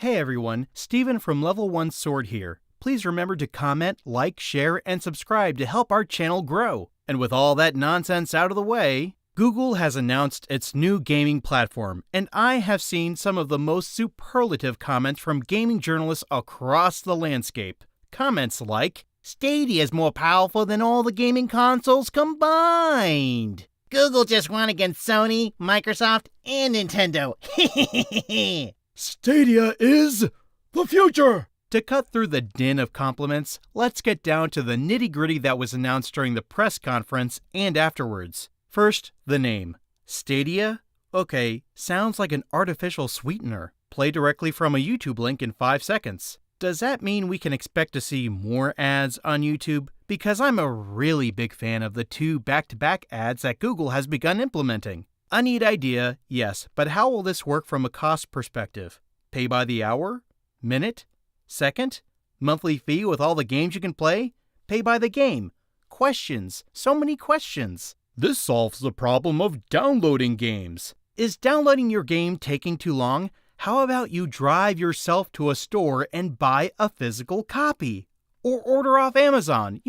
Hey everyone, Steven from Level 1 Sword here. Please remember to comment, like, share, and subscribe to help our channel grow. And with all that nonsense out of the way, Google has announced its new gaming platform, and I have seen some of the most superlative comments from gaming journalists across the landscape. Comments like, Stadia is more powerful than all the gaming consoles combined. Google just won against Sony, Microsoft, and Nintendo. Stadia is the future! To cut through the din of compliments, let's get down to the nitty-gritty that was announced during the press conference and afterwards. First, the name. Stadia? Okay, sounds like an artificial sweetener. Play directly from a YouTube link in 5 seconds. Does that mean we can expect to see more ads on YouTube? Because I'm a really big fan of the 2 back-to-back ads that Google has begun implementing. A neat idea, yes, but how will this work from a cost perspective? Pay by the hour? Minute? Second? Monthly fee with all the games you can play? Pay by the game? Questions. So many questions. This solves the problem of downloading games. Is downloading your game taking too long? How about you drive yourself to a store and buy a physical copy? Or order off Amazon,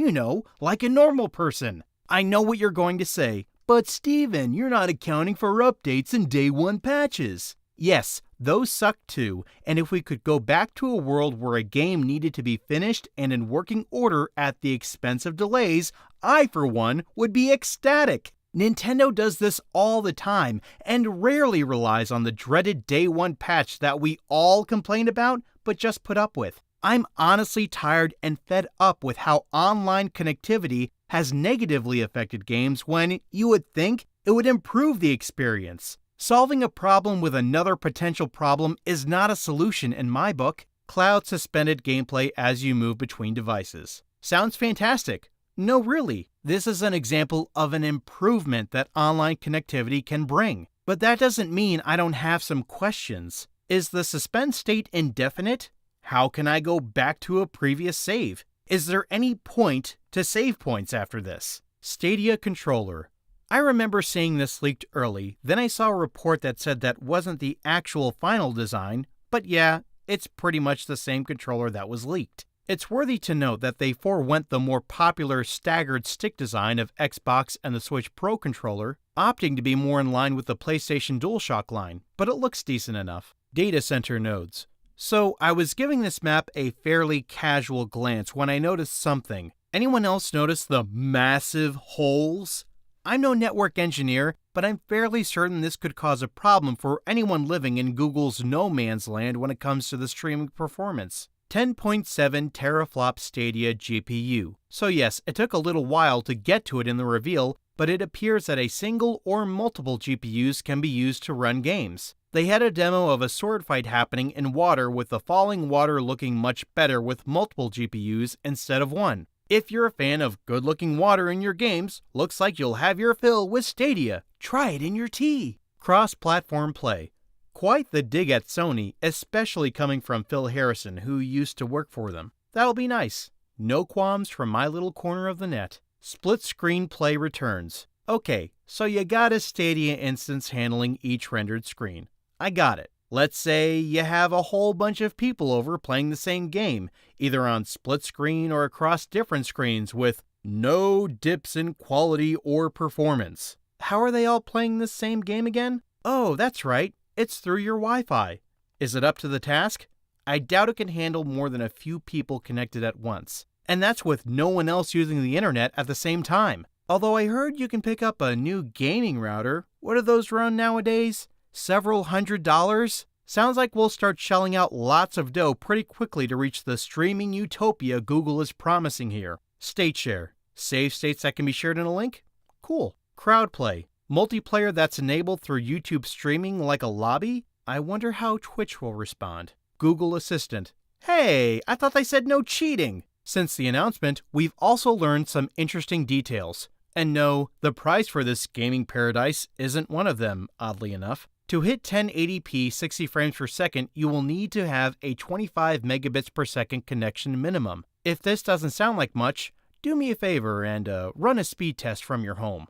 like a normal person. I know what you're going to say, but Steven, you're not accounting for updates and day 1 patches. Yes, those suck too, and if we could go back to a world where a game needed to be finished and in working order at the expense of delays, I, for one, would be ecstatic. Nintendo does this all the time and rarely relies on the dreaded day 1 patch that we all complain about but just put up with. I'm honestly tired and fed up with how online connectivity has negatively affected games when you would think it would improve the experience. Solving a problem with another potential problem is not a solution in my book. Cloud suspended gameplay as you move between devices. Sounds fantastic. No, really. This is an example of an improvement that online connectivity can bring. But that doesn't mean I don't have some questions. Is the suspend state indefinite? How can I go back to a previous save? Is there any point to save points after this? Stadia controller. I remember seeing this leaked early, then I saw a report that said that wasn't the actual final design, but yeah, it's pretty much the same controller that was leaked. It's worthy to note that they forewent the more popular staggered stick design of Xbox and the Switch Pro controller, opting to be more in line with the PlayStation DualShock line, but it looks decent enough. Data center nodes. So I was giving this map a fairly casual glance when I noticed something. Anyone else notice the massive holes? I'm no network engineer, but I'm fairly certain this could cause a problem for anyone living in Google's no man's land when it comes to the streaming performance. 10.7 teraflop Stadia GPU. So yes, it took a little while to get to it in the reveal, but it appears that a single or multiple GPUs can be used to run games. They had a demo of a sword fight happening in water with the falling water looking much better with multiple GPUs instead of one. If you're a fan of good-looking water in your games, looks like you'll have your fill with Stadia. Try it in your tea. Cross-platform play. Quite the dig at Sony, especially coming from Phil Harrison, who used to work for them. That'll be nice. No qualms from my little corner of the net. Split-screen play returns. Okay, so you got a Stadia instance handling each rendered screen. I got it. Let's say you have a whole bunch of people over playing the same game, either on split screen or across different screens with no dips in quality or performance. How are they all playing this same game again? Oh, that's right. It's through your Wi-Fi. Is it up to the task? I doubt it can handle more than a few people connected at once. And that's with no one else using the internet at the same time. Although I heard you can pick up a new gaming router. What do those run nowadays? Several $100s? Sounds like we'll start shelling out lots of dough pretty quickly to reach the streaming utopia Google is promising here. State share. Save states that can be shared in a link? Cool. Crowd play. Multiplayer that's enabled through YouTube streaming like a lobby? I wonder how Twitch will respond. Google Assistant. Hey, I thought they said no cheating. Since the announcement, we've also learned some interesting details. And no, the price for this gaming paradise isn't one of them, oddly enough. To hit 1080p 60 frames per second, you will need to have a 25 megabits per second connection minimum. If this doesn't sound like much, do me a favor and run a speed test from your home.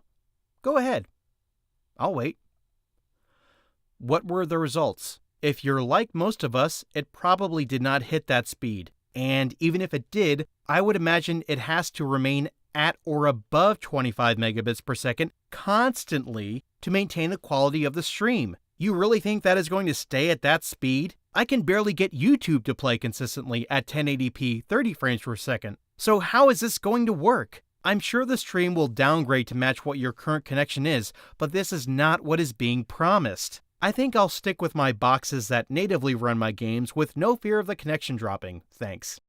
Go ahead. I'll wait. What were the results? If you're like most of us, it probably did not hit that speed. And even if it did, I would imagine it has to remain at or above 25 megabits per second constantly to maintain the quality of the stream. You really think that is going to stay at that speed? I can barely get YouTube to play consistently at 1080p 30 frames per second. So how is this going to work? I'm sure the stream will downgrade to match what your current connection is, but this is not what is being promised. I think I'll stick with my boxes that natively run my games with no fear of the connection dropping, thanks.